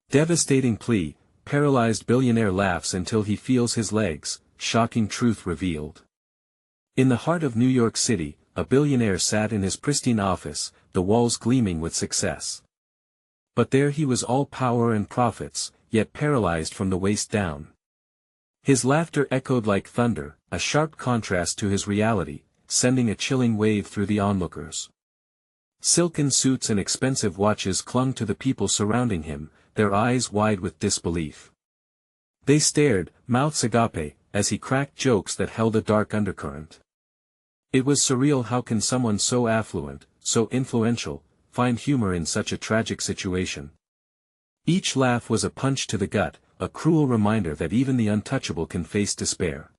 Devastating plea, paralyzed billionaire laughs until he feels his legs, shocking truth revealed. In the heart of New York City, a billionaire sat in his pristine office, the walls gleaming with success. But there he was, all power and profits, yet paralyzed from the waist down. His laughter echoed like thunder, a sharp contrast to his reality, sending a chilling wave through the onlookers. Silken suits and expensive watches clung to the people surrounding him, their eyes wide with disbelief. They stared, mouths agape, as he cracked jokes that held a dark undercurrent. It was surreal. How can someone so affluent, so influential, find humor in such a tragic situation? Each laugh was a punch to the gut, a cruel reminder that even the untouchable can face despair.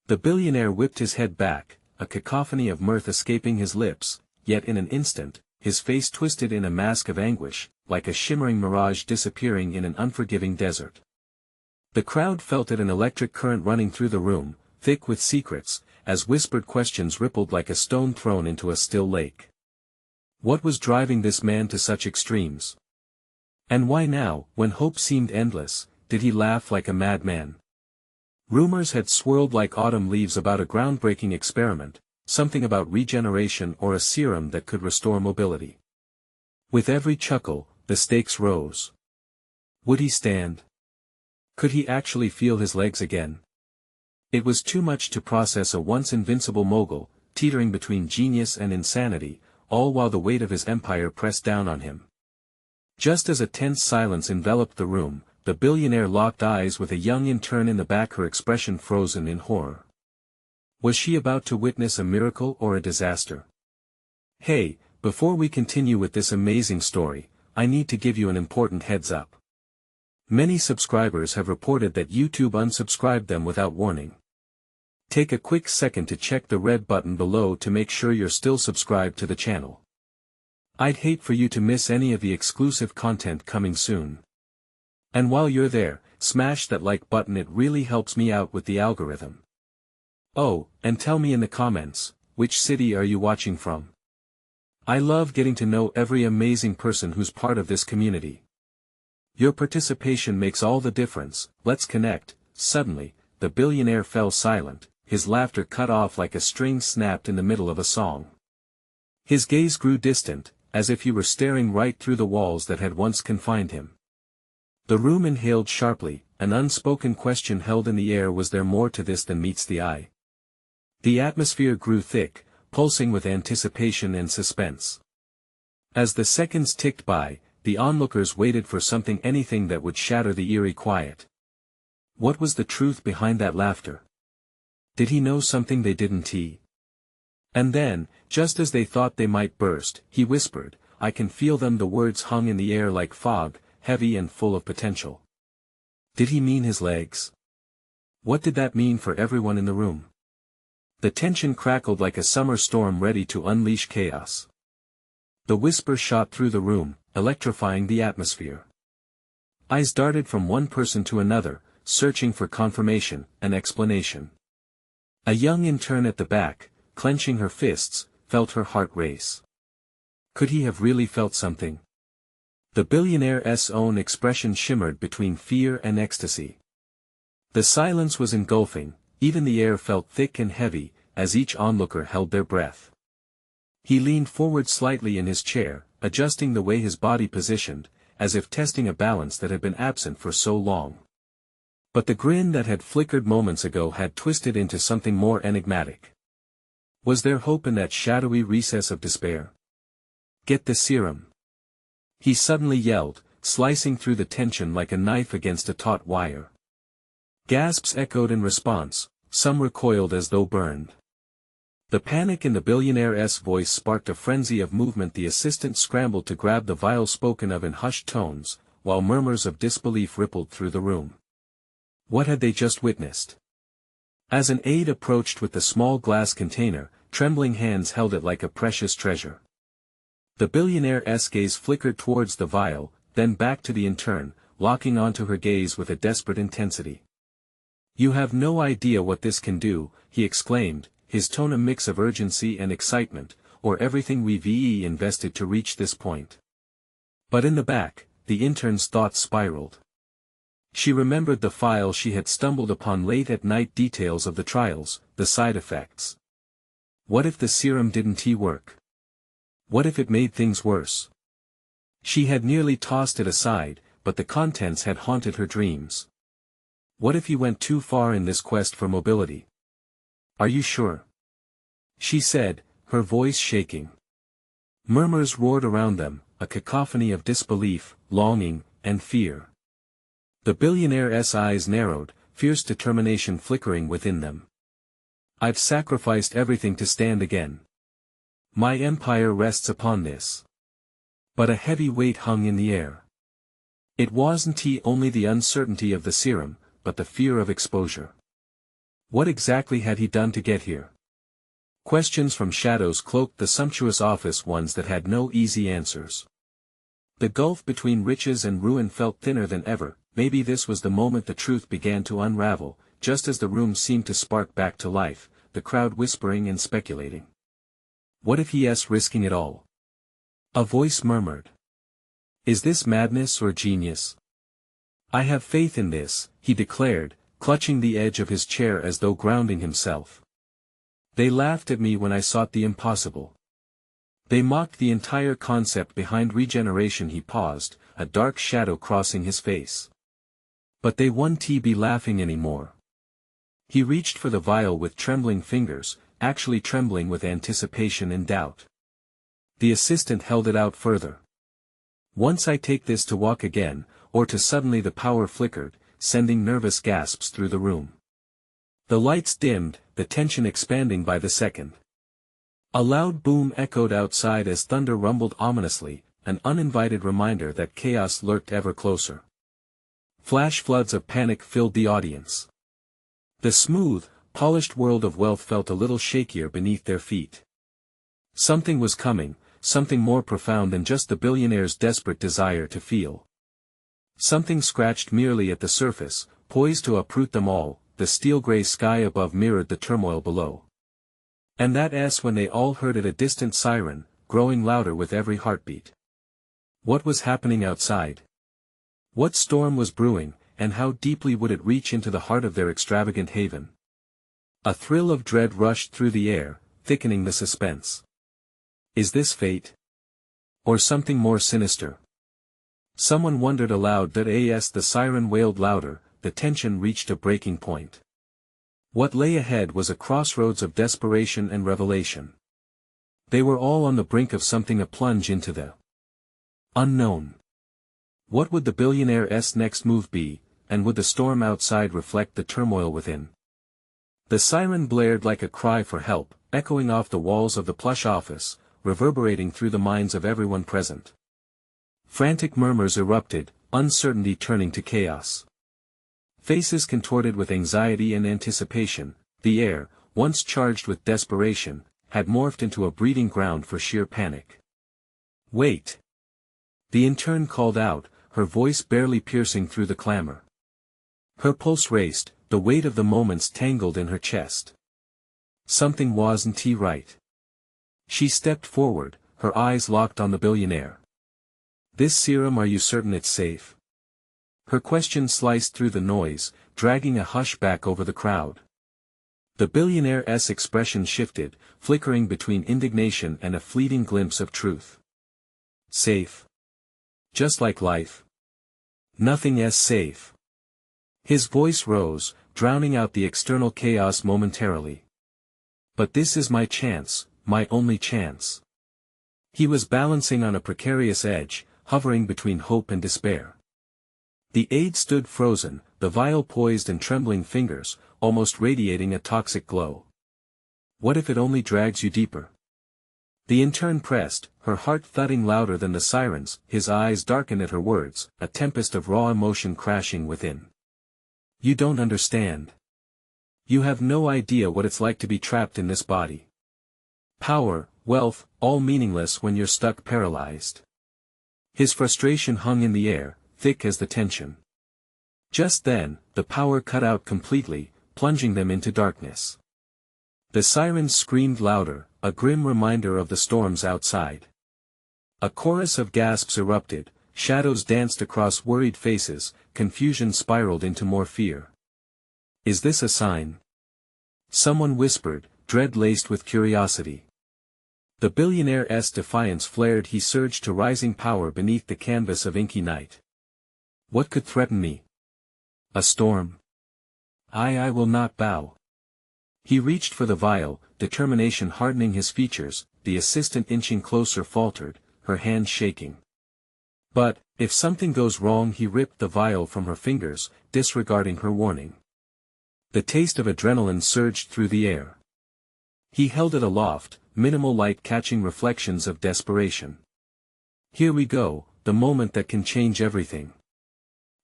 The billionaire whipped his head back, a cacophony of mirth escaping his lips, yet in an instant, his face twisted in a mask of anguish, like a shimmering mirage disappearing in an unforgiving desert. The crowd felt it, an electric current running through the room, thick with secrets, as whispered questions rippled like a stone thrown into a still lake. What was driving this man to such extremes? And why now, when hope seemed endless, did he laugh like a madman? Rumors had swirled like autumn leaves about a groundbreaking experiment, something about regeneration or a serum that could restore mobility. With every chuckle, the stakes rose. Would he stand? Could he actually feel his legs again? It was too much to process. A once invincible mogul, teetering between genius and insanity, all while the weight of his empire pressed down on him. Just as a tense silence enveloped the room, the billionaire locked eyes with a young intern in the back, her expression frozen in horror. Was she about to witness a miracle or a disaster? Hey, before we continue with this amazing story, I need to give you an important heads up. Many subscribers have reported that YouTube unsubscribed them without warning. Take a quick second to check the red button below to make sure you're still subscribed to the channel. I'd hate for you to miss any of the exclusive content coming soon. And while you're there, smash that like button, it really helps me out with the algorithm. Oh, and tell me in the comments, which city are you watching from? I love getting to know every amazing person who's part of this community. Your participation makes all the difference. Let's connect. Suddenly, the billionaire fell silent, his laughter cut off like a string snapped in the middle of a song. His gaze grew distant, as if he were staring right through the walls that had once confined him. The room inhaled sharply, an unspoken question held in the air. Was there more to this than meets the eye? The atmosphere grew thick, pulsing with anticipation and suspense. As the seconds ticked by, the onlookers waited for something, anything that would shatter the eerie quiet. What was the truth behind that laughter? Did he know something they didn't? And then, just as they thought they might burst, he whispered, "I can feel them." The words hung in the air like fog, heavy and full of potential. Did he mean his legs? What did that mean for everyone in the room? The tension crackled like a summer storm ready to unleash chaos. The whisper shot through the room, electrifying the atmosphere. Eyes darted from one person to another, searching for confirmation, an explanation. A young intern at the back, clenching her fists, felt her heart race. Could he have really felt something? The billionaire's own expression shimmered between fear and ecstasy. The silence was engulfing, even the air felt thick and heavy, as each onlooker held their breath. He leaned forward slightly in his chair, adjusting the way his body positioned, as if testing a balance that had been absent for so long. But the grin that had flickered moments ago had twisted into something more enigmatic. Was there hope in that shadowy recess of despair? "Get the serum!" he suddenly yelled, slicing through the tension like a knife against a taut wire. Gasps echoed in response, some recoiled as though burned. The panic in the billionaire's voice sparked a frenzy of movement. The assistant scrambled to grab the vial, spoken of in hushed tones, while murmurs of disbelief rippled through the room. What had they just witnessed? As an aide approached with the small glass container, trembling hands held it like a precious treasure. The billionaire's gaze flickered towards the vial, then back to the intern, locking onto her gaze with a desperate intensity. "You have no idea what this can do," he exclaimed, his tone a mix of urgency and excitement, "or everything we've invested to reach this point." But in the back, the intern's thoughts spiraled. She remembered the file she had stumbled upon late at night, details of the trials, the side effects. What if the serum didn't work? What if it made things worse? She had nearly tossed it aside, but the contents had haunted her dreams. What if he went too far in this quest for mobility? Are you sure? She said, her voice shaking. Murmurs roared around them, a cacophony of disbelief, longing, and fear. The billionaire's eyes narrowed, fierce determination flickering within them. I've sacrificed everything to stand again. My empire rests upon this. But a heavy weight hung in the air. It wasn't only the uncertainty of the serum, but the fear of exposure. What exactly had he done to get here? Questions from shadows cloaked the sumptuous office, ones that had no easy answers. The gulf between riches and ruin felt thinner than ever. Maybe this was the moment the truth began to unravel, just as the room seemed to spark back to life, the crowd whispering and speculating. What if he's risking it all? A voice murmured. Is this madness or genius? I have faith in this, he declared, clutching the edge of his chair as though grounding himself. They laughed at me when I sought the impossible. They mocked the entire concept behind regeneration. He paused, a dark shadow crossing his face. But they won't be laughing anymore. He reached for the vial with trembling fingers, actually trembling with anticipation and doubt. The assistant held it out further. Once I take this to walk again, or to suddenly the power flickered, sending nervous gasps through the room. The lights dimmed, the tension expanding by the second. A loud boom echoed outside as thunder rumbled ominously, an uninvited reminder that chaos lurked ever closer. Flash floods of panic filled the audience. The smooth, polished world of wealth felt a little shakier beneath their feet. Something was coming, something more profound than just the billionaire's desperate desire to feel. Something scratched merely at the surface, poised to uproot them all. The steel-gray sky above mirrored the turmoil below. And that's when they all heard it, a distant siren, growing louder with every heartbeat. What was happening outside? What storm was brewing, and how deeply would it reach into the heart of their extravagant haven? A thrill of dread rushed through the air, thickening the suspense. Is this fate? Or something more sinister? Someone wondered aloud. As the siren wailed louder, the tension reached a breaking point. What lay ahead was a crossroads of desperation and revelation. They were all on the brink of something, a plunge into the unknown. What would the billionaire's next move be, and would the storm outside reflect the turmoil within? The siren blared like a cry for help, echoing off the walls of the plush office, reverberating through the minds of everyone present. Frantic murmurs erupted, uncertainty turning to chaos. Faces contorted with anxiety and anticipation, the air, once charged with desperation, had morphed into a breeding ground for sheer panic. Wait! The intern called out, her voice barely piercing through the clamor. Her pulse raced, the weight of the moments tangled in her chest. Something wasn't right. She stepped forward, her eyes locked on the billionaire. This serum, are you certain it's safe? Her question sliced through the noise, dragging a hush back over the crowd. The billionaire's expression shifted, flickering between indignation and a fleeting glimpse of truth. Safe? Just like life? Nothing is safe. His voice rose, drowning out the external chaos momentarily. But this is my chance, my only chance. He was balancing on a precarious edge, hovering between hope and despair. The aide stood frozen, the vial poised in trembling fingers, almost radiating a toxic glow. What if it only drags you deeper? The intern pressed, her heart thudding louder than the sirens, his eyes darkened at her words, a tempest of raw emotion crashing within. You don't understand. You have no idea what it's like to be trapped in this body. Power, wealth, all meaningless when you're stuck paralyzed. His frustration hung in the air, thick as the tension. Just then, the power cut out completely, plunging them into darkness. The sirens screamed louder, a grim reminder of the storms outside. A chorus of gasps erupted, Shadows danced across worried faces, confusion spiraled into more fear. Is this a sign? Someone whispered, dread laced with curiosity. The billionaire's defiance flared. He surged to rising power beneath the canvas of inky night. What could threaten me? A storm. I will not bow. He reached for the vial, determination hardening his features. The assistant inching closer faltered, her hands shaking. But, if something goes wrong, he ripped the vial from her fingers, disregarding her warning. The taste of adrenaline surged through the air. He held it aloft, minimal light catching reflections of desperation. Here we go, the moment that can change everything.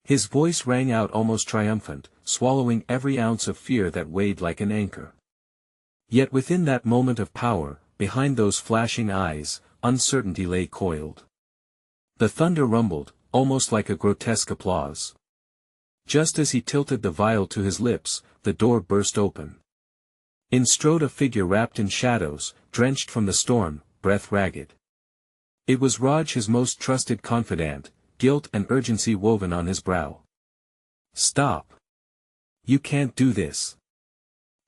His voice rang out almost triumphant, swallowing every ounce of fear that weighed like an anchor. Yet within that moment of power, behind those flashing eyes, uncertainty lay coiled. The thunder rumbled, almost like a grotesque applause. Just as he tilted the vial to his lips, the door burst open. In strode a figure wrapped in shadows, drenched from the storm, breath ragged. It was Raj, his most trusted confidant, guilt and urgency woven on his brow. Stop! You can't do this.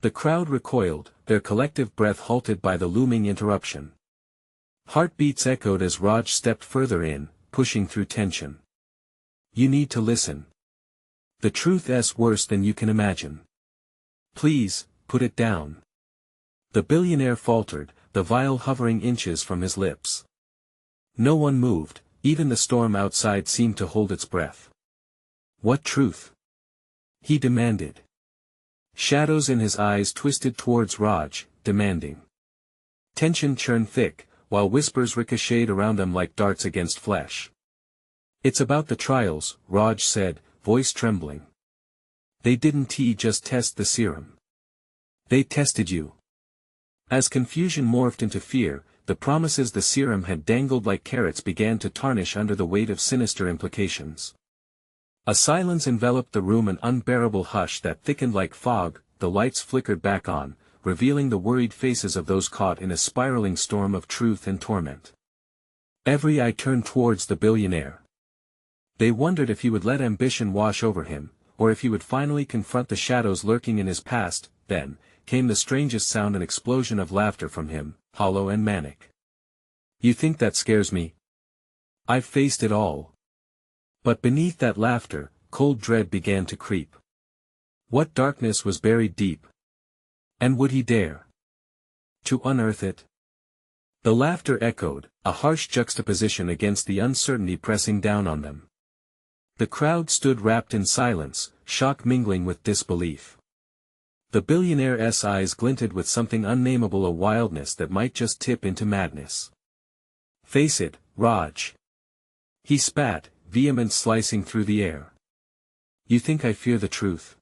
The crowd recoiled, their collective breath halted by the looming interruption. Heartbeats echoed as Raj stepped further in, pushing through tension. You need to listen. The truth is worse than you can imagine. Please, put it down. The billionaire faltered, the vial hovering inches from his lips. No one moved, even the storm outside seemed to hold its breath. What truth? He demanded. Shadows in his eyes twisted towards Raj, demanding. Tension churned thick, while whispers ricocheted around them like darts against flesh. It's about the trials, Raj said, voice trembling. They didn't just test the serum. They tested you. As confusion morphed into fear, the promises the serum had dangled like carrots began to tarnish under the weight of sinister implications. A silence enveloped the room, an unbearable hush that thickened like fog. The lights flickered back on, revealing the worried faces of those caught in a spiraling storm of truth and torment. Every eye turned towards the billionaire. They wondered if he would let ambition wash over him, or if he would finally confront the shadows lurking in his past. Then came the strangest sound, an explosion of laughter from him, hollow and manic. You think that scares me? I've faced it all. But beneath that laughter, cold dread began to creep. What darkness was buried deep? And would he dare to unearth it? The laughter echoed, a harsh juxtaposition against the uncertainty pressing down on them. The crowd stood wrapped in silence, shock mingling with disbelief. The billionaire's eyes glinted with something unnameable, a wildness that might just tip into madness. Face it, Raj. He spat, vehemence slicing through the air. You think I fear the truth?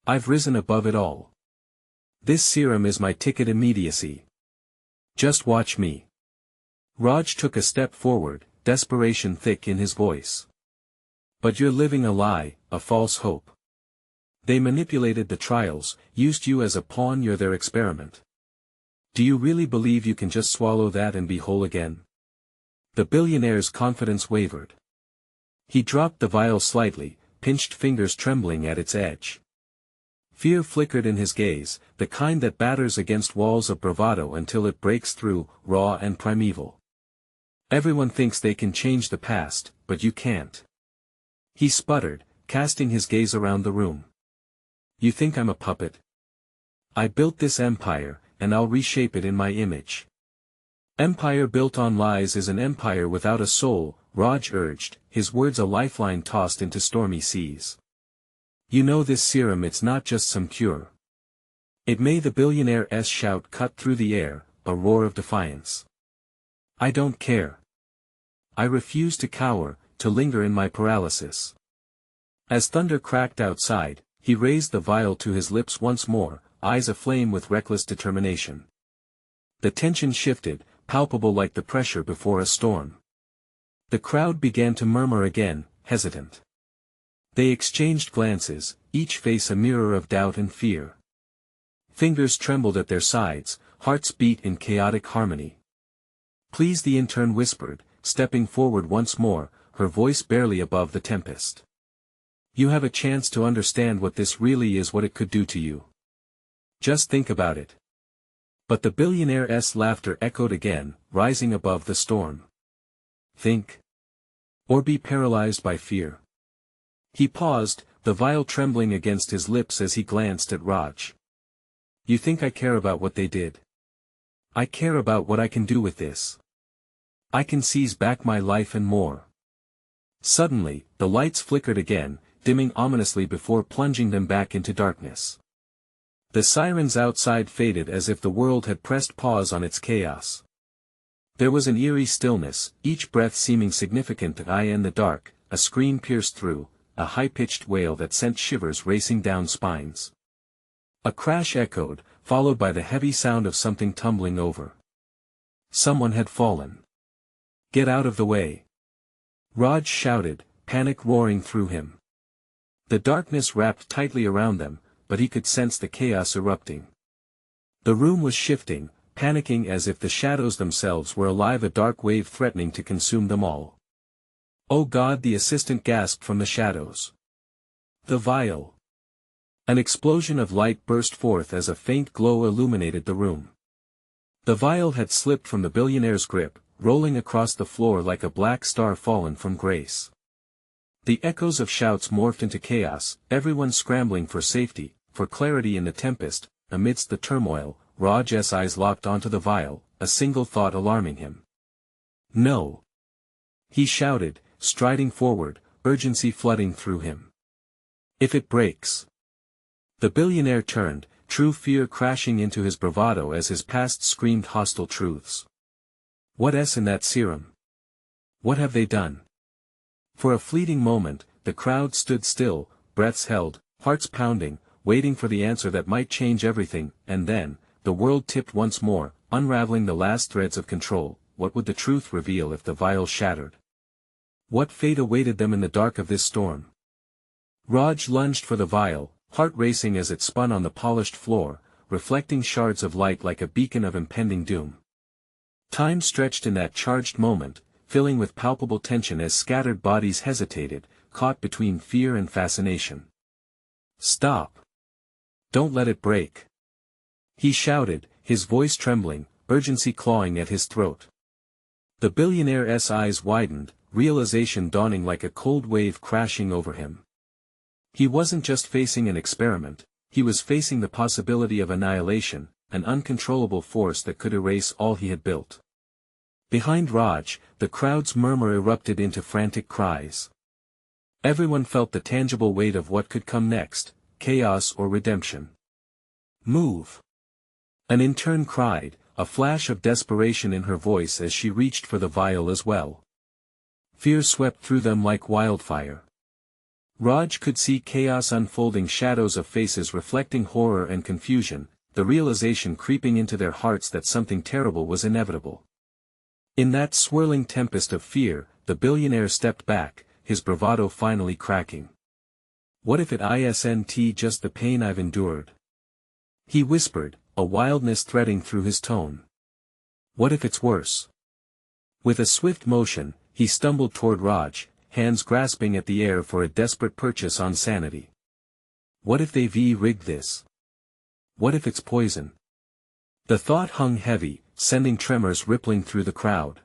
I've risen above it all. This serum is my ticket immediacy. Just watch me. Raj took a step forward, desperation thick in his voice. But you're living a lie, a false hope. They manipulated the trials, used you as a pawn. You're their experiment. Do you really believe you can just swallow that and be whole again? The billionaire's confidence wavered. He dropped the vial slightly, pinched fingers trembling at its edge. Fear flickered in his gaze, the kind that batters against walls of bravado until it breaks through, raw and primeval. Everyone thinks they can change the past, but you can't. He sputtered, casting his gaze around the room. You think I'm a puppet? I built this empire, and I'll reshape it in my image. Empire built on lies is an empire without a soul, Raj urged, his words a lifeline tossed into stormy seas. You know this serum, it's not just some cure. It may. The billionaire's shout cut through the air, a roar of defiance. I don't care. I refuse to cower, to linger in my paralysis. As thunder cracked outside, he raised the vial to his lips once more, eyes aflame with reckless determination. The tension shifted, palpable like the pressure before a storm. The crowd began to murmur again, hesitant. They exchanged glances, each face a mirror of doubt and fear. Fingers trembled at their sides, hearts beat in chaotic harmony. Please, the intern whispered, stepping forward once more, her voice barely above the tempest. You have a chance to understand what this really is, what it could do to you. Just think about it. But the billionaire's laughter echoed again, rising above the storm. Think. Or be paralyzed by fear. He paused, the vial trembling against his lips as he glanced at Raj. You think I care about what they did? I care about what I can do with this. I can seize back my life and more. Suddenly, the lights flickered again, dimming ominously before plunging them back into darkness. The sirens outside faded as if the world had pressed pause on its chaos. There was an eerie stillness, each breath seeming significant to I in the dark, a scream pierced through, a high-pitched wail that sent shivers racing down spines. A crash echoed, followed by the heavy sound of something tumbling over. Someone had fallen. Get out of the way! Raj shouted, panic roaring through him. The darkness wrapped tightly around them, but he could sense the chaos erupting. The room was shifting, panicking as if the shadows themselves were alive, a dark wave threatening to consume them all. Oh God! The assistant gasped from the shadows. The vial! An explosion of light burst forth as a faint glow illuminated the room. The vial had slipped from the billionaire's grip, rolling across the floor like a black star fallen from grace. The echoes of shouts morphed into chaos, everyone scrambling for safety, for clarity in the tempest. Amidst the turmoil, Raj's eyes locked onto the vial, a single thought alarming him. No! He shouted, striding forward, urgency flooding through him. If it breaks! The billionaire turned, true fear crashing into his bravado as his past screamed hostile truths. What's in that serum? What have they done? For a fleeting moment, the crowd stood still, breaths held, hearts pounding, waiting for the answer that might change everything, and then, the world tipped once more, unraveling the last threads of control. What would the truth reveal if the vial shattered? What fate awaited them in the dark of this storm? Raj lunged for the vial, heart racing as it spun on the polished floor, reflecting shards of light like a beacon of impending doom. Time stretched in that charged moment, filling with palpable tension as scattered bodies hesitated, caught between fear and fascination. Stop! Don't let it break! He shouted, his voice trembling, urgency clawing at his throat. The billionaire's eyes widened, realization dawning like a cold wave crashing over him. He wasn't just facing an experiment, he was facing the possibility of annihilation, an uncontrollable force that could erase all he had built. Behind Raj, the crowd's murmur erupted into frantic cries. Everyone felt the tangible weight of what could come next, chaos or redemption. Move! An intern cried, a flash of desperation in her voice as she reached for the vial as well. Fear swept through them like wildfire. Raj could see chaos unfolding, shadows of faces reflecting horror and confusion, the realization creeping into their hearts that something terrible was inevitable. In that swirling tempest of fear, the billionaire stepped back, his bravado finally cracking. What if it isn't just the pain I've endured? He whispered, a wildness threading through his tone. What if it's worse? With a swift motion, he stumbled toward Raj, hands grasping at the air for a desperate purchase on sanity. What if they've rigged this? What if it's poison? The thought hung heavy, sending tremors rippling through the crowd.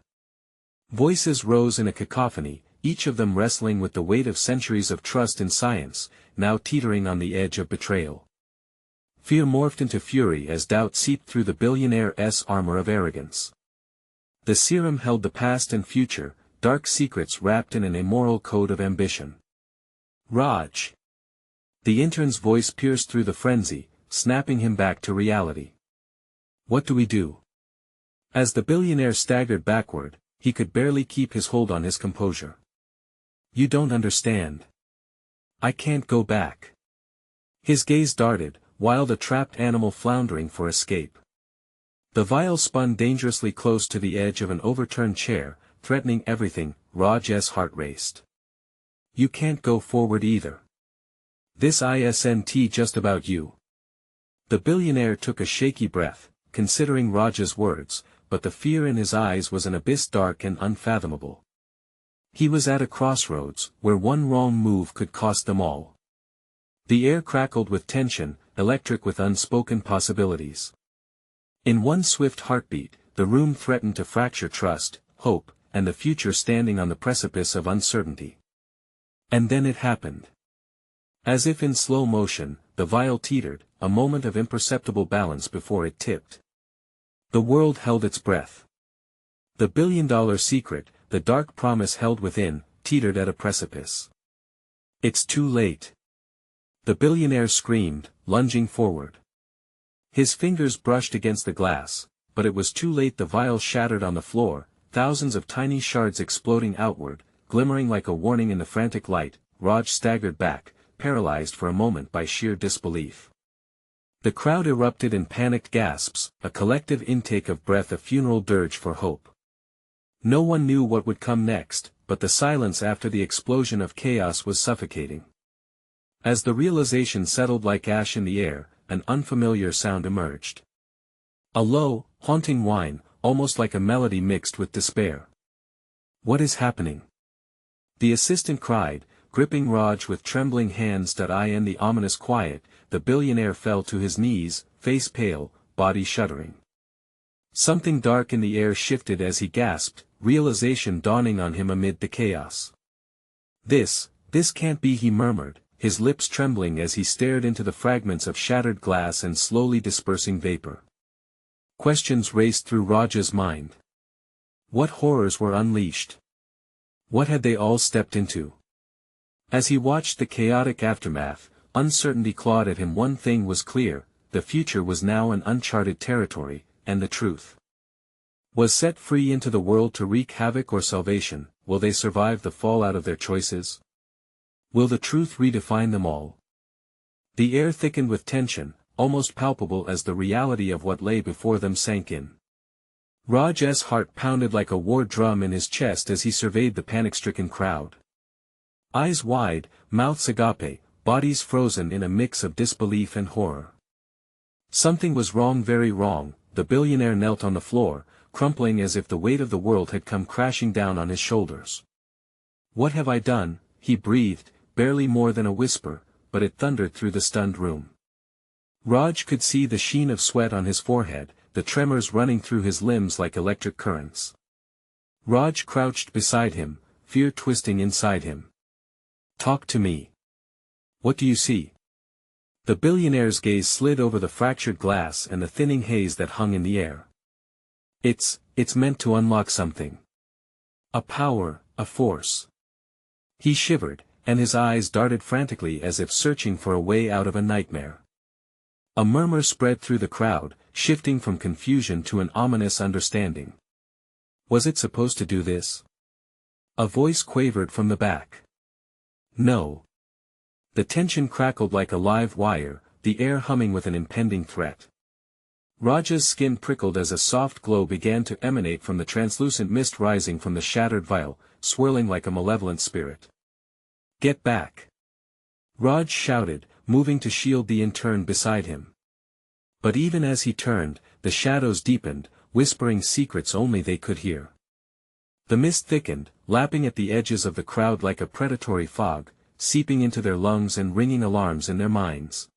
Voices rose in a cacophony, each of them wrestling with the weight of centuries of trust in science, now teetering on the edge of betrayal. Fear morphed into fury as doubt seeped through the billionaire's armor of arrogance. The serum held the past and future, dark secrets wrapped in an immoral code of ambition. Raj! The intern's voice pierced through the frenzy, snapping him back to reality. What do we do? As the billionaire staggered backward, he could barely keep his hold on his composure. You don't understand. I can't go back. His gaze darted, while the trapped animal floundering for escape. The vial spun dangerously close to the edge of an overturned chair, threatening everything. Raj's heart raced. You can't go forward either. This isn't just about you. The billionaire took a shaky breath, considering Raj's words, but the fear in his eyes was an abyss dark and unfathomable. He was at a crossroads, where one wrong move could cost them all. The air crackled with tension, electric with unspoken possibilities. In one swift heartbeat, the room threatened to fracture trust, hope, and the future standing on the precipice of uncertainty. And then it happened. As if in slow motion, the vial teetered, a moment of imperceptible balance before it tipped. The world held its breath. The billion-dollar secret, the dark promise held within, teetered at a precipice. It's too late. The billionaire screamed, lunging forward. His fingers brushed against the glass, but it was too late. The vial shattered on the floor, thousands of tiny shards exploding outward, glimmering like a warning in the frantic light. Raj staggered back, paralyzed for a moment by sheer disbelief. The crowd erupted in panicked gasps, a collective intake of breath, a funeral dirge for hope. No one knew what would come next, but the silence after the explosion of chaos was suffocating. As the realization settled like ash in the air, an unfamiliar sound emerged. A low, haunting whine, almost like a melody mixed with despair. "What is happening?" the assistant cried, gripping Raj with trembling hands. In the ominous quiet, the billionaire fell to his knees, face pale, body shuddering. Something dark in the air shifted as he gasped, realization dawning on him amid the chaos. This can't be," he murmured, his lips trembling as he stared into the fragments of shattered glass and slowly dispersing vapor. Questions raced through Raj's mind. What horrors were unleashed? What had they all stepped into? As he watched the chaotic aftermath, uncertainty clawed at him. One thing was clear, the future was now an uncharted territory, and the truth was set free into the world to wreak havoc or salvation. Will they survive the fallout of their choices? Will the truth redefine them all? The air thickened with tension, almost palpable as the reality of what lay before them sank in. Raj's heart pounded like a war drum in his chest as he surveyed the panic-stricken crowd. Eyes wide, mouths agape, bodies frozen in a mix of disbelief and horror. Something was wrong, very wrong. The billionaire knelt on the floor, crumpling as if the weight of the world had come crashing down on his shoulders. "What have I done?" he breathed, barely more than a whisper, but it thundered through the stunned room. Raj could see the sheen of sweat on his forehead, the tremors running through his limbs like electric currents. Raj crouched beside him, fear twisting inside him. "Talk to me. What do you see?" The billionaire's gaze slid over the fractured glass and the thinning haze that hung in the air. It's meant to unlock something. A power, a force." He shivered, and his eyes darted frantically as if searching for a way out of a nightmare. A murmur spread through the crowd, shifting from confusion to an ominous understanding. Was it supposed to do this? A voice quavered from the back. No. The tension crackled like a live wire, the air humming with an impending threat. Raj's skin prickled as a soft glow began to emanate from the translucent mist rising from the shattered vial, swirling like a malevolent spirit. "Get back!" Raj shouted, moving to shield the intern beside him. But even as he turned, the shadows deepened, whispering secrets only they could hear. The mist thickened, lapping at the edges of the crowd like a predatory fog, seeping into their lungs and ringing alarms in their minds.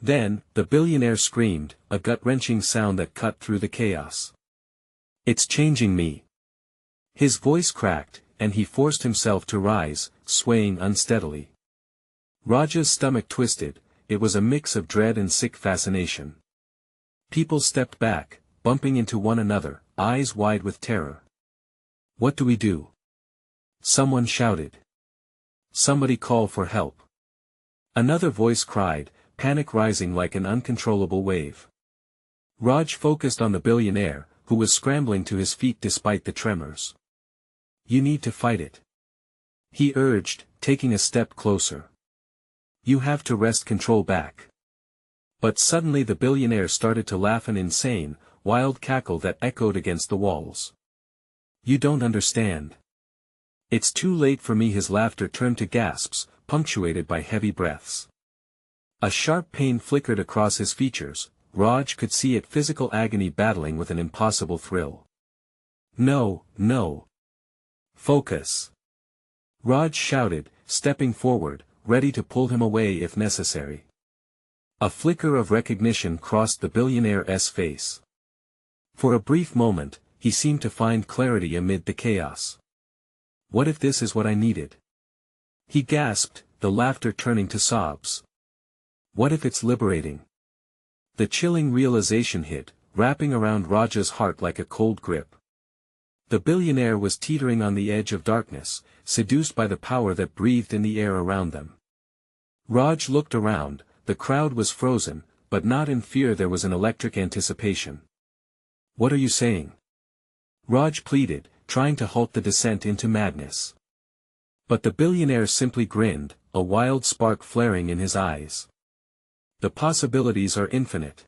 Then, the billionaire screamed, a gut-wrenching sound that cut through the chaos. "It's changing me." His voice cracked, and he forced himself to rise, swaying unsteadily. Raj's stomach twisted, it was a mix of dread and sick fascination. People stepped back, bumping into one another, eyes wide with terror. "What do we do?" someone shouted. "Somebody call for help." Another voice cried, panic rising like an uncontrollable wave. Raj focused on the billionaire, who was scrambling to his feet despite the tremors. "You need to fight it," he urged, taking a step closer. "You have to wrest control back." But suddenly the billionaire started to laugh, an insane, wild cackle that echoed against the walls. "You don't understand. It's too late for me." His laughter turned to gasps, punctuated by heavy breaths. A sharp pain flickered across his features. Raj could see it, physical agony battling with an impossible thrill. "No, no. Focus." Raj shouted, stepping forward, ready to pull him away if necessary. A flicker of recognition crossed the billionaire's face. For a brief moment, he seemed to find clarity amid the chaos. What if this is what I needed? He gasped, the laughter turning to sobs. What if it's liberating? The chilling realization hit, wrapping around Raj's heart like a cold grip. The billionaire was teetering on the edge of darkness, seduced by the power that breathed in the air around them. Raj looked around, the crowd was frozen, but not in fear, there was an electric anticipation. What are you saying? Raj pleaded, trying to halt the descent into madness. But the billionaire simply grinned, a wild spark flaring in his eyes. The possibilities are infinite.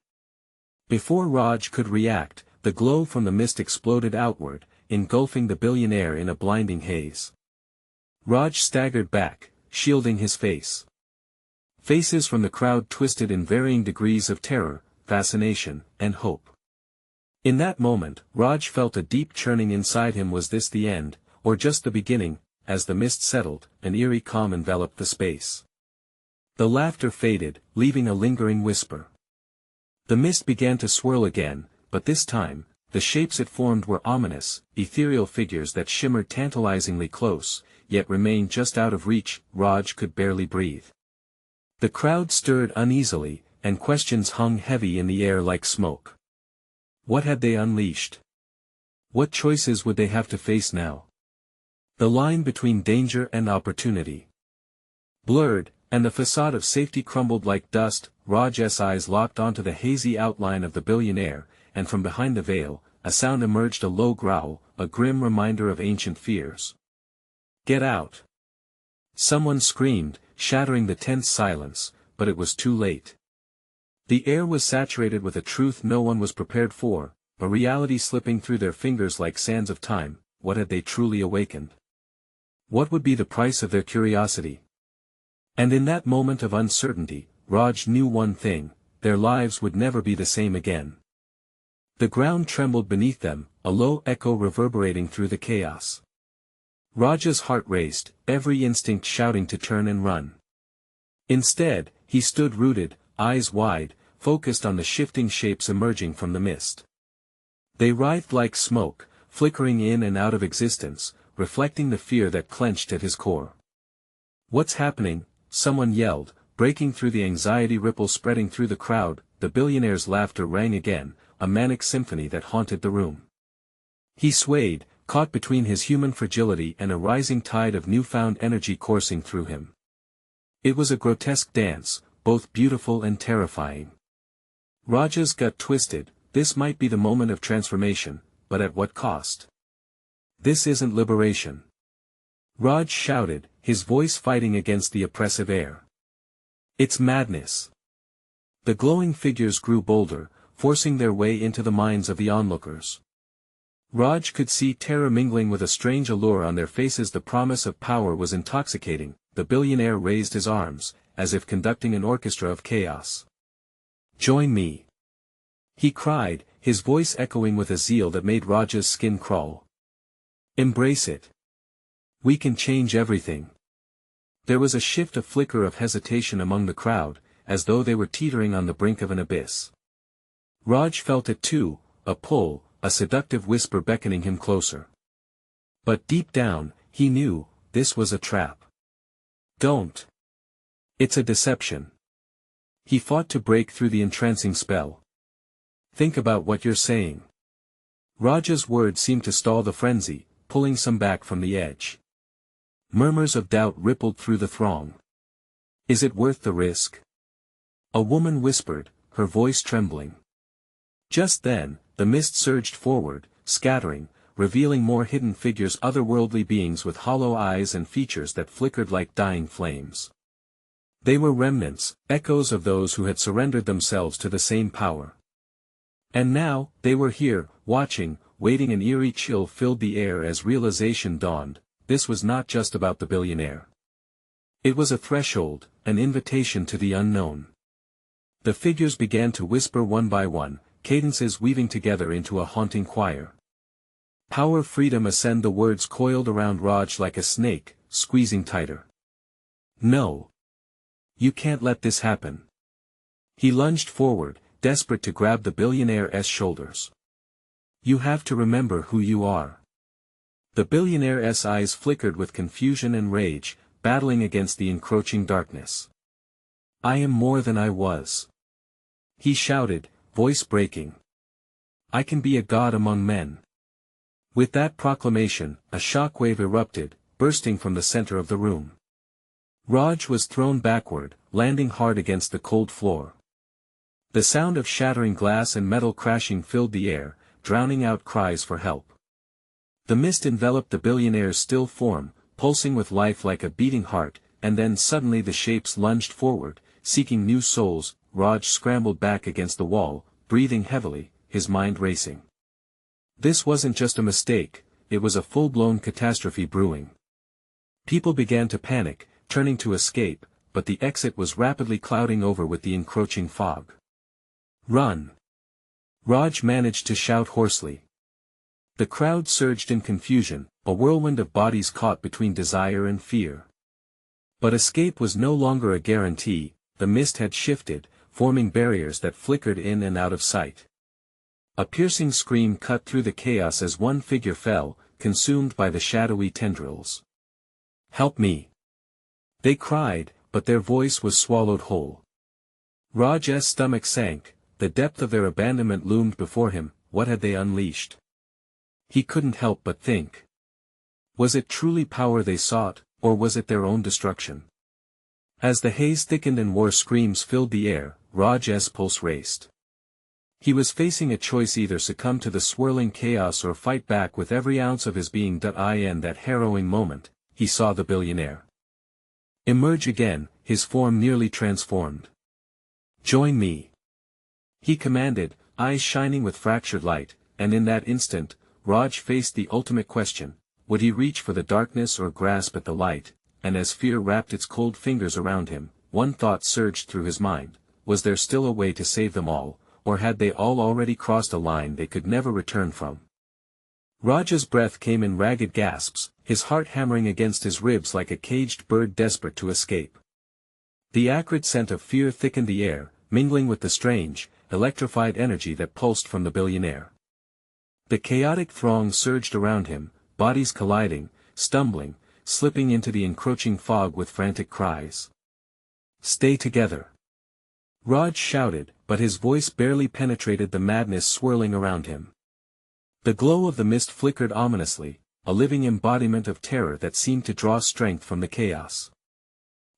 Before Raj could react, the glow from the mist exploded outward, engulfing the billionaire in a blinding haze. Raj staggered back, shielding his face. Faces from the crowd twisted in varying degrees of terror, fascination, and hope. In that moment, Raj felt a deep churning inside him. Was this the end, or just the beginning? As the mist settled, an eerie calm enveloped the space. The laughter faded, leaving a lingering whisper. The mist began to swirl again, but this time, the shapes it formed were ominous, ethereal figures that shimmered tantalizingly close, yet remained just out of reach. Raj could barely breathe. The crowd stirred uneasily, and questions hung heavy in the air like smoke. What had they unleashed? What choices would they have to face now? The line between danger and opportunity blurred, and the facade of safety crumbled like dust. Raj's eyes locked onto the hazy outline of the billionaire, and from behind the veil, a sound emerged, a low growl, a grim reminder of ancient fears. Get out! Someone screamed, shattering the tense silence, but it was too late. The air was saturated with a truth no one was prepared for, a reality slipping through their fingers like sands of time. What had they truly awakened? What would be the price of their curiosity? And in that moment of uncertainty, Raj knew one thing: their lives would never be the same again. The ground trembled beneath them, a low echo reverberating through the chaos. Raj's heart raced, every instinct shouting to turn and run. Instead, he stood rooted, eyes wide, focused on the shifting shapes emerging from the mist. They writhed like smoke, flickering in and out of existence, reflecting the fear that clenched at his core. What's happening? Someone yelled, breaking through the anxiety ripple spreading through the crowd. The billionaire's laughter rang again, a manic symphony that haunted the room. He swayed, caught between his human fragility and a rising tide of newfound energy coursing through him. It was a grotesque dance, both beautiful and terrifying. Raj's gut twisted. This might be the moment of transformation, but at what cost? This isn't liberation. Raj shouted, his voice fighting against the oppressive air. It's madness. The glowing figures grew bolder, forcing their way into the minds of the onlookers. Raj could see terror mingling with a strange allure on their faces. The promise of power was intoxicating. The billionaire raised his arms, as if conducting an orchestra of chaos. Join me! He cried, his voice echoing with a zeal that made Raj's skin crawl. Embrace it. We can change everything. There was a shift, a flicker of hesitation among the crowd, as though they were teetering on the brink of an abyss. Raj felt it too, a pull, a seductive whisper beckoning him closer. But deep down, he knew, this was a trap. Don't. It's a deception. He fought to break through the entrancing spell. Think about what you're saying. Raj's words seemed to stall the frenzy, pulling some back from the edge. Murmurs of doubt rippled through the throng. Is it worth the risk? A woman whispered, her voice trembling. Just then, the mist surged forward, scattering, revealing more hidden figures, otherworldly beings with hollow eyes and features that flickered like dying flames. They were remnants, echoes of those who had surrendered themselves to the same power. And now, they were here, watching, waiting. An eerie chill filled the air as realization dawned. This was not just about the billionaire. It was a threshold, an invitation to the unknown. The figures began to whisper one by one, cadences weaving together into a haunting choir. Power, freedom, ascend. The words coiled around Raj like a snake, squeezing tighter. No. You can't let this happen. He lunged forward, desperate to grab the billionaire's shoulders. You have to remember who you are. The billionaire's eyes flickered with confusion and rage, battling against the encroaching darkness. I am more than I was. He shouted, voice breaking. I can be a god among men. With that proclamation, a shockwave erupted, bursting from the center of the room. Raj was thrown backward, landing hard against the cold floor. The sound of shattering glass and metal crashing filled the air, drowning out cries for help. The mist enveloped the billionaire's still form, pulsing with life like a beating heart, and then suddenly the shapes lunged forward, seeking new souls. Raj scrambled back against the wall, breathing heavily, his mind racing. This wasn't just a mistake, it was a full-blown catastrophe brewing. People began to panic, turning to escape, but the exit was rapidly clouding over with the encroaching fog. Run! Raj managed to shout hoarsely. The crowd surged in confusion, a whirlwind of bodies caught between desire and fear. But escape was no longer a guarantee. The mist had shifted, forming barriers that flickered in and out of sight. A piercing scream cut through the chaos as one figure fell, consumed by the shadowy tendrils. Help me! They cried, but their voice was swallowed whole. Raj's stomach sank, the depth of their abandonment loomed before him. What had they unleashed? He couldn't help but think. Was it truly power they sought, or was it their own destruction? As the haze thickened and war screams filled the air, Raj's pulse raced. He was facing a choice: either succumb to the swirling chaos or fight back with every ounce of his being. In that harrowing moment, he saw the billionaire emerge again, his form nearly transformed. Join me! He commanded, eyes shining with fractured light, and in that instant, Raj faced the ultimate question: would he reach for the darkness or grasp at the light? And as fear wrapped its cold fingers around him, one thought surged through his mind: was there still a way to save them all, or had they all already crossed a line they could never return from? Raj's breath came in ragged gasps, his heart hammering against his ribs like a caged bird desperate to escape. The acrid scent of fear thickened the air, mingling with the strange, electrified energy that pulsed from the billionaire. The chaotic throng surged around him, bodies colliding, stumbling, slipping into the encroaching fog with frantic cries. Stay together! Raj shouted, but his voice barely penetrated the madness swirling around him. The glow of the mist flickered ominously, a living embodiment of terror that seemed to draw strength from the chaos.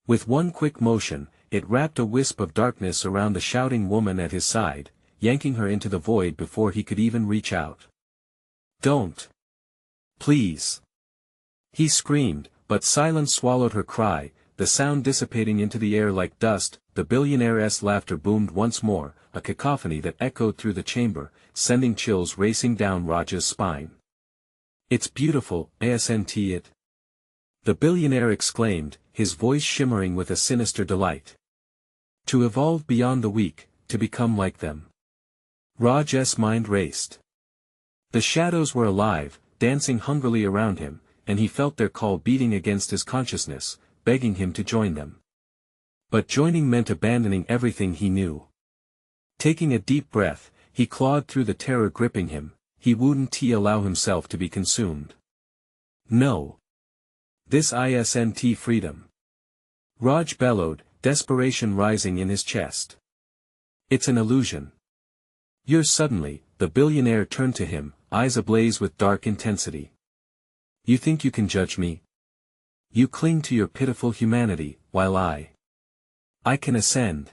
With one quick motion, it wrapped a wisp of darkness around the shouting woman at his side, yanking her into the void before he could even reach out. Don't! Please! He screamed, but silence swallowed her cry, the sound dissipating into the air like dust. The billionaire's laughter boomed once more, a cacophony that echoed through the chamber, sending chills racing down Raj's spine. It's beautiful, isn't it? The billionaire exclaimed, his voice shimmering with a sinister delight. To evolve beyond the weak, to become like them. Raj's mind raced. The shadows were alive, dancing hungrily around him, and he felt their call beating against his consciousness, begging him to join them. But joining meant abandoning everything he knew. Taking a deep breath, he clawed through the terror gripping him. He wouldn't allow himself to be consumed. No. This isn't freedom. Raj bellowed, desperation rising in his chest. It's an illusion. Suddenly, the billionaire turned to him, eyes ablaze with dark intensity. You think you can judge me? You cling to your pitiful humanity, while I can ascend.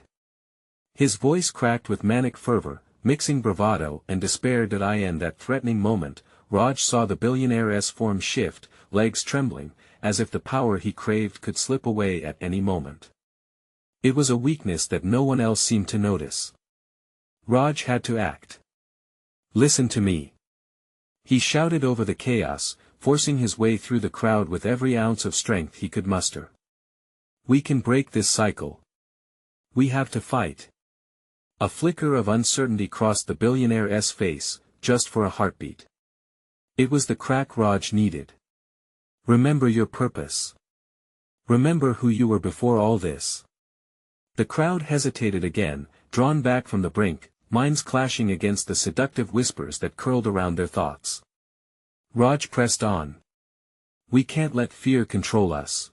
His voice cracked with manic fervor, mixing bravado and despair. In that threatening moment, Raj saw the billionaire's form shift, legs trembling, as if the power he craved could slip away at any moment. It was a weakness that no one else seemed to notice. Raj had to act. Listen to me. He shouted over the chaos, forcing his way through the crowd with every ounce of strength he could muster. We can break this cycle. We have to fight. A flicker of uncertainty crossed the billionaire's face, just for a heartbeat. It was the crack Raj needed. Remember your purpose. Remember who you were before all this. The crowd hesitated again, drawn back from the brink, minds clashing against the seductive whispers that curled around their thoughts. Raj pressed on. We can't let fear control us.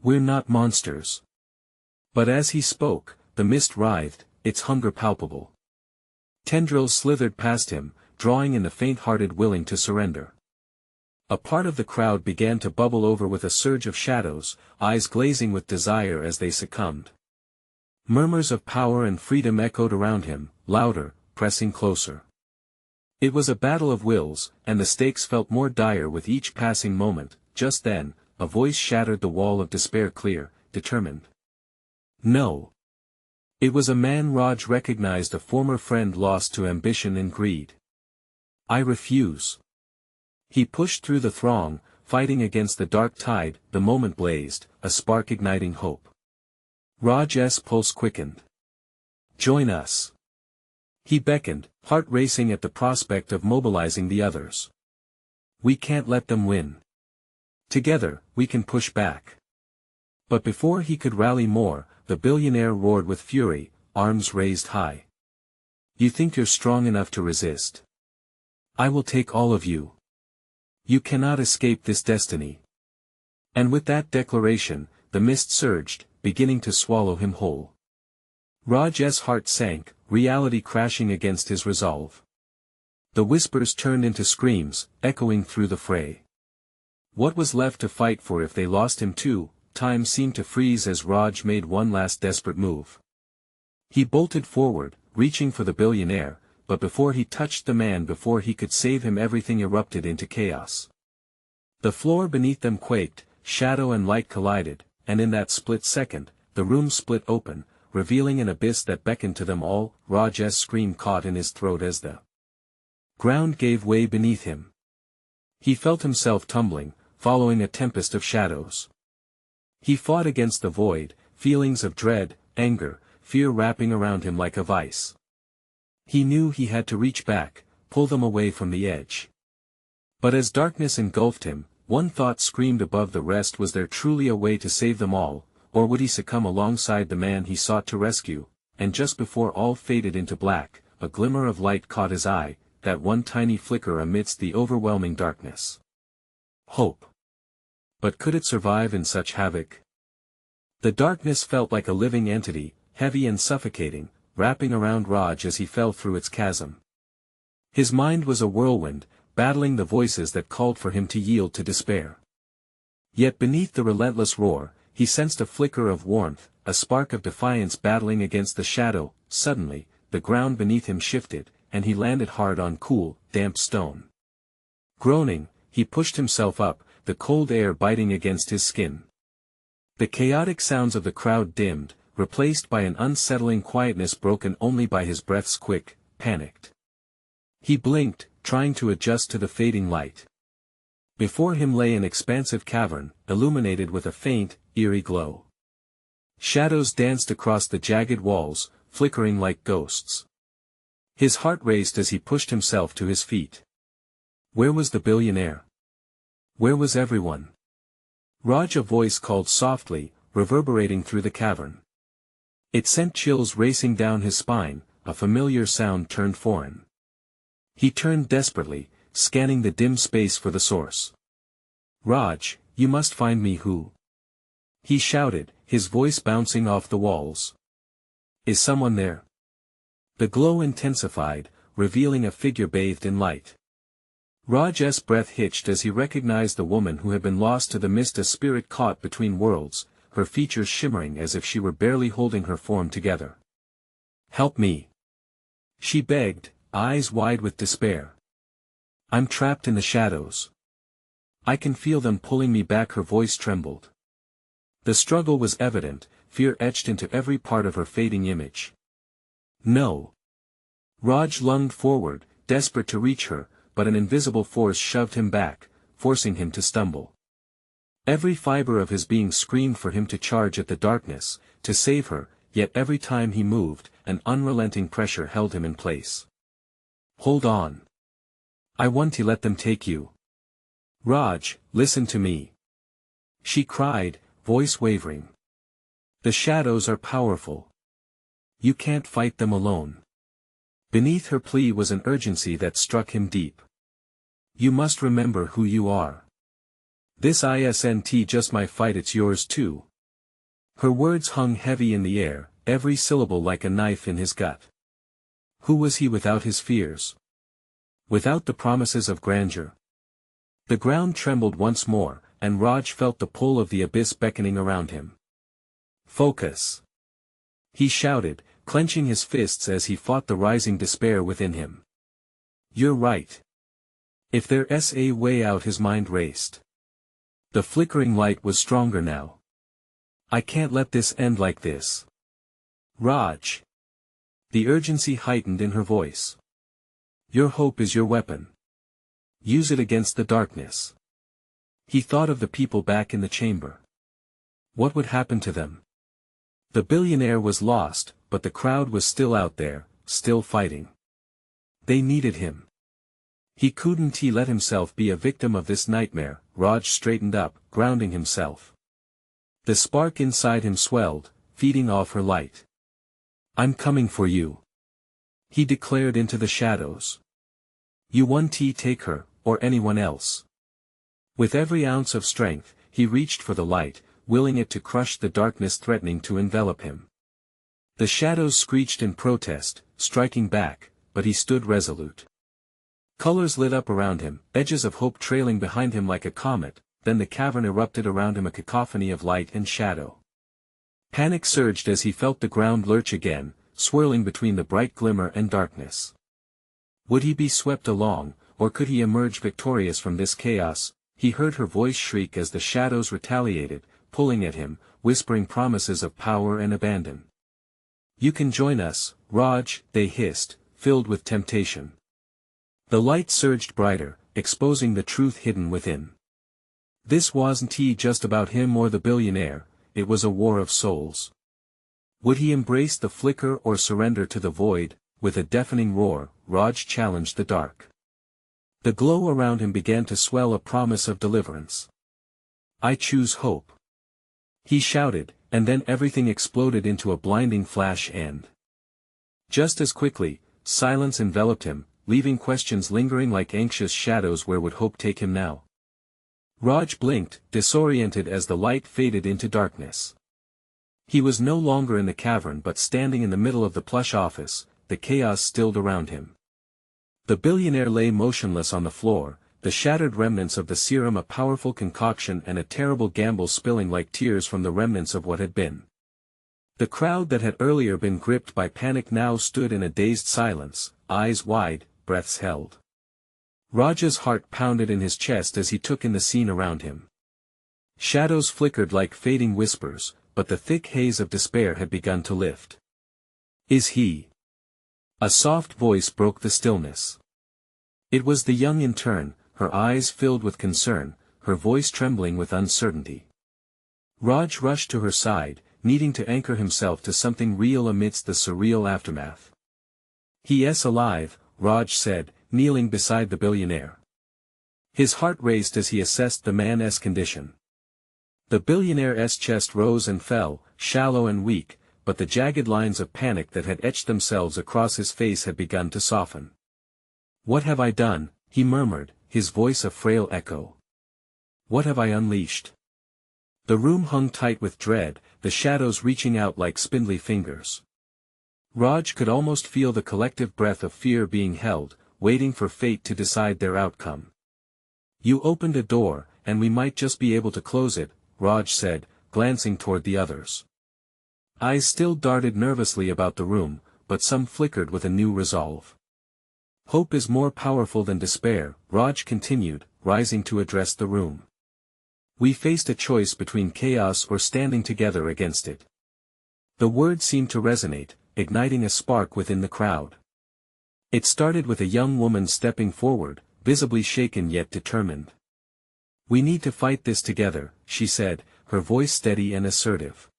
We're not monsters. But as he spoke, the mist writhed, its hunger palpable. Tendrils slithered past him, drawing in the faint-hearted willing to surrender. A part of the crowd began to bubble over with a surge of shadows, eyes glazing with desire as they succumbed. Murmurs of power and freedom echoed around him, louder, pressing closer. It was a battle of wills, and the stakes felt more dire with each passing moment. Just then, a voice shattered the wall of despair clear, determined. No. It was a man Raj recognized, a former friend lost to ambition and greed. I refuse. He pushed through the throng, fighting against the dark tide. The moment blazed, a spark igniting hope. Raj's pulse quickened. Join us. He beckoned, heart racing at the prospect of mobilizing the others. We can't let them win. Together, we can push back. But before he could rally more, the billionaire roared with fury, arms raised high. You think you're strong enough to resist? I will take all of you. You cannot escape this destiny. And with that declaration, the mist surged, beginning to swallow him whole. Raj's heart sank, reality crashing against his resolve. The whispers turned into screams, echoing through the fray. What was left to fight for if they lost him too? Time seemed to freeze as Raj made one last desperate move. He bolted forward, reaching for the billionaire, but before he touched the man, before he could save him, everything erupted into chaos. The floor beneath them quaked, shadow and light collided, and in that split second, the room split open, revealing an abyss that beckoned to them all. Raj's scream caught in his throat as the ground gave way beneath him. He felt himself tumbling, following a tempest of shadows. He fought against the void, feelings of dread, anger, fear wrapping around him like a vice. He knew he had to reach back, pull them away from the edge. But as darkness engulfed him, one thought screamed above the rest: was there truly a way to save them all, or would he succumb alongside the man he sought to rescue? And just before all faded into black, a glimmer of light caught his eye, that one tiny flicker amidst the overwhelming darkness. Hope. But could it survive in such havoc? The darkness felt like a living entity, heavy and suffocating, wrapping around Raj as he fell through its chasm. His mind was a whirlwind, battling the voices that called for him to yield to despair. Yet beneath the relentless roar, he sensed a flicker of warmth, a spark of defiance battling against the shadow. Suddenly, the ground beneath him shifted, and he landed hard on cool, damp stone. Groaning, he pushed himself up, the cold air biting against his skin. The chaotic sounds of the crowd dimmed, replaced by an unsettling quietness broken only by his breath's quick, panicked. He blinked, trying to adjust to the fading light. Before him lay an expansive cavern, illuminated with a faint, eerie glow. Shadows danced across the jagged walls, flickering like ghosts. His heart raced as he pushed himself to his feet. Where was the billionaire? Where was everyone? Raj, a voice called softly, reverberating through the cavern. It sent chills racing down his spine, a familiar sound turned foreign. He turned desperately, scanning the dim space for the source. Raj, you must find me who? He shouted, his voice bouncing off the walls. Is someone there? The glow intensified, revealing a figure bathed in light. Raj's breath hitched as he recognized the woman who had been lost to the mist, a spirit caught between worlds, her features shimmering as if she were barely holding her form together. Help me. She begged, eyes wide with despair. I'm trapped in the shadows. I can feel them pulling me back. Her voice trembled. The struggle was evident, fear etched into every part of her fading image. No. Raj lunged forward, desperate to reach her, but an invisible force shoved him back, forcing him to stumble. Every fiber of his being screamed for him to charge at the darkness, to save her, yet every time he moved, an unrelenting pressure held him in place. Hold on. I want to let them take you. Raj, listen to me. She cried, voice wavering. The shadows are powerful. You can't fight them alone. Beneath her plea was an urgency that struck him deep. You must remember who you are. This isn't just my fight, it's yours too. Her words hung heavy in the air, every syllable like a knife in his gut. Who was he without his fears? Without the promises of grandeur? The ground trembled once more, and Raj felt the pull of the abyss beckoning around him. Focus! He shouted, clenching his fists as he fought the rising despair within him. You're right. If there's a way out, his mind raced. The flickering light was stronger now. I can't let this end like this. Raj. The urgency heightened in her voice. Your hope is your weapon. Use it against the darkness. He thought of the people back in the chamber. What would happen to them? The billionaire was lost, but the crowd was still out there, still fighting. They needed him. He couldn't let himself be a victim of this nightmare. Raj straightened up, grounding himself. The spark inside him swelled, feeding off her light. I'm coming for you. He declared into the shadows. You won't take her, or anyone else. With every ounce of strength, he reached for the light, willing it to crush the darkness threatening to envelop him. The shadows screeched in protest, striking back, but he stood resolute. Colors lit up around him, edges of hope trailing behind him like a comet, then the cavern erupted around him, a cacophony of light and shadow. Panic surged as he felt the ground lurch again, swirling between the bright glimmer and darkness. Would he be swept along, or could he emerge victorious from this chaos? He heard her voice shriek as the shadows retaliated, pulling at him, whispering promises of power and abandon. You can join us, Raj, they hissed, filled with temptation. The light surged brighter, exposing the truth hidden within. This wasn't just about him or the billionaire, it was a war of souls. Would he embrace the flicker or surrender to the void? With a deafening roar, Raj challenged the dark. The glow around him began to swell, a promise of deliverance. I choose hope. He shouted, and then everything exploded into a blinding flash and just as quickly, silence enveloped him, leaving questions lingering like anxious shadows. Where would hope take him now? Raj blinked, disoriented as the light faded into darkness. He was no longer in the cavern but standing in the middle of the plush office, the chaos stilled around him. The billionaire lay motionless on the floor, the shattered remnants of the serum, a powerful concoction and a terrible gamble, spilling like tears from the remnants of what had been. The crowd that had earlier been gripped by panic now stood in a dazed silence, eyes wide, breaths held. Raj's heart pounded in his chest as he took in the scene around him. Shadows flickered like fading whispers, but the thick haze of despair had begun to lift. Is he? A soft voice broke the stillness. It was the young intern, her eyes filled with concern, her voice trembling with uncertainty. Raj rushed to her side, needing to anchor himself to something real amidst the surreal aftermath. He's alive, Raj said, kneeling beside the billionaire. His heart raced as he assessed the man's condition. The billionaire's chest rose and fell, shallow and weak, but the jagged lines of panic that had etched themselves across his face had begun to soften. What have I done? He murmured, his voice a frail echo. What have I unleashed? The room hung tight with dread, the shadows reaching out like spindly fingers. Raj could almost feel the collective breath of fear being held, waiting for fate to decide their outcome. You opened a door, and we might just be able to close it, Raj said, glancing toward the others. Eyes still darted nervously about the room, but some flickered with a new resolve. Hope is more powerful than despair, Raj continued, rising to address the room. We faced a choice between chaos or standing together against it. The word seemed to resonate, igniting a spark within the crowd. It started with a young woman stepping forward, visibly shaken yet determined. We need to fight this together, she said, her voice steady and assertive.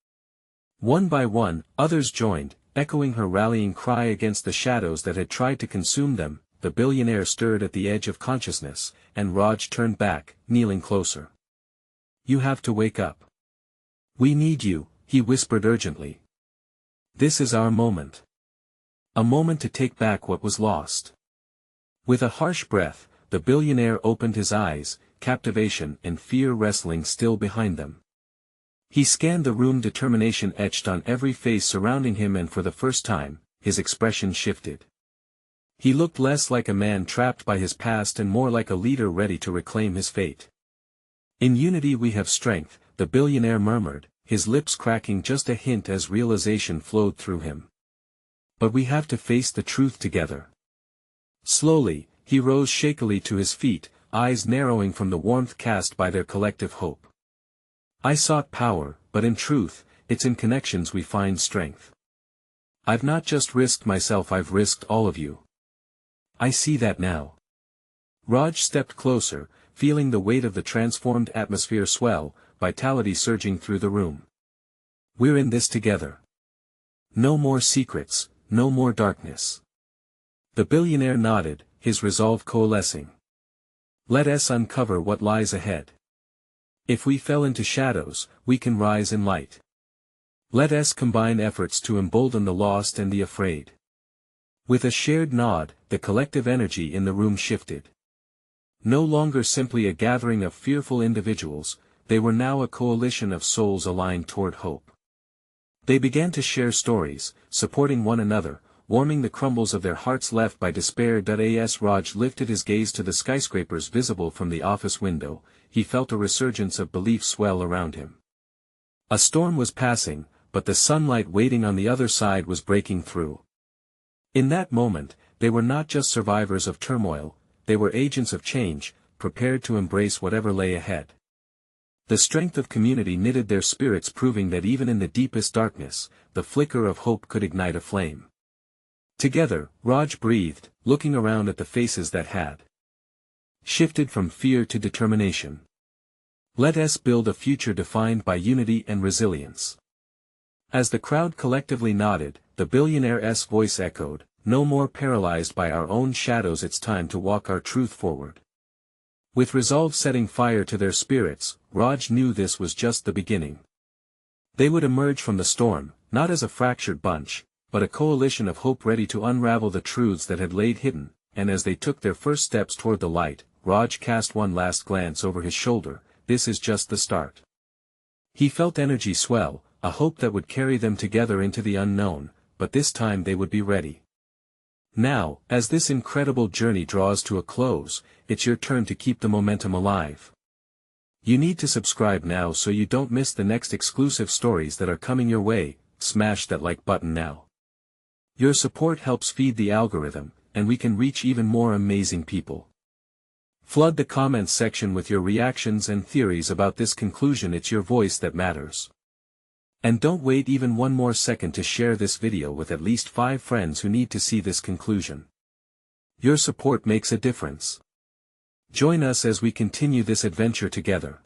One by one, others joined, echoing her rallying cry against the shadows that had tried to consume them. The billionaire stirred at the edge of consciousness, and Raj turned back, kneeling closer. You have to wake up. "We need you," he whispered urgently. "This is our moment. A moment to take back what was lost." With a harsh breath, the billionaire opened his eyes, captivation and fear wrestling still behind them. He scanned the room, determination etched on every face surrounding him, and for the first time, his expression shifted. He looked less like a man trapped by his past and more like a leader ready to reclaim his fate. "In unity we have strength," the billionaire murmured, his lips cracking just a hint as realization flowed through him. "But we have to face the truth together." Slowly, he rose shakily to his feet, eyes narrowing from the warmth cast by their collective hope. "I sought power, but in truth, it's in connections we find strength. I've not just risked myself, I've risked all of you. I see that now." Raj stepped closer, feeling the weight of the transformed atmosphere swell, vitality surging through the room. "We're in this together. No more secrets, no more darkness." The billionaire nodded, his resolve coalescing. "Let us uncover what lies ahead. If we fell into shadows, we can rise in light. Let us combine efforts to embolden the lost and the afraid." With a shared nod, the collective energy in the room shifted. No longer simply a gathering of fearful individuals, they were now a coalition of souls aligned toward hope. They began to share stories, supporting one another, warming the crumbles of their hearts left by despair. As Raj lifted his gaze to the skyscrapers visible from the office window, he felt a resurgence of belief swell around him. A storm was passing, but the sunlight waiting on the other side was breaking through. In that moment, they were not just survivors of turmoil, they were agents of change, prepared to embrace whatever lay ahead. The strength of community knitted their spirits, proving that even in the deepest darkness, the flicker of hope could ignite a flame. Together, Raj breathed, looking around at the faces that had shifted from fear to determination. "Let us build a future defined by unity and resilience." As the crowd collectively nodded, the billionaire's voice echoed, "No more paralyzed by our own shadows, it's time to walk our truth forward." With resolve setting fire to their spirits, Raj knew this was just the beginning. They would emerge from the storm, not as a fractured bunch, but a coalition of hope ready to unravel the truths that had laid hidden, and as they took their first steps toward the light, Raj cast one last glance over his shoulder. This is just the start. He felt energy swell, a hope that would carry them together into the unknown, but this time they would be ready. Now, as this incredible journey draws to a close, it's your turn to keep the momentum alive. You need to subscribe now so you don't miss the next exclusive stories that are coming your way. Smash that like button now. Your support helps feed the algorithm, and we can reach even more amazing people. Flood the comments section with your reactions and theories about this conclusion. It's your voice that matters. And don't wait even one more second to share this video with at least 5 friends who need to see this conclusion. Your support makes a difference. Join us as we continue this adventure together.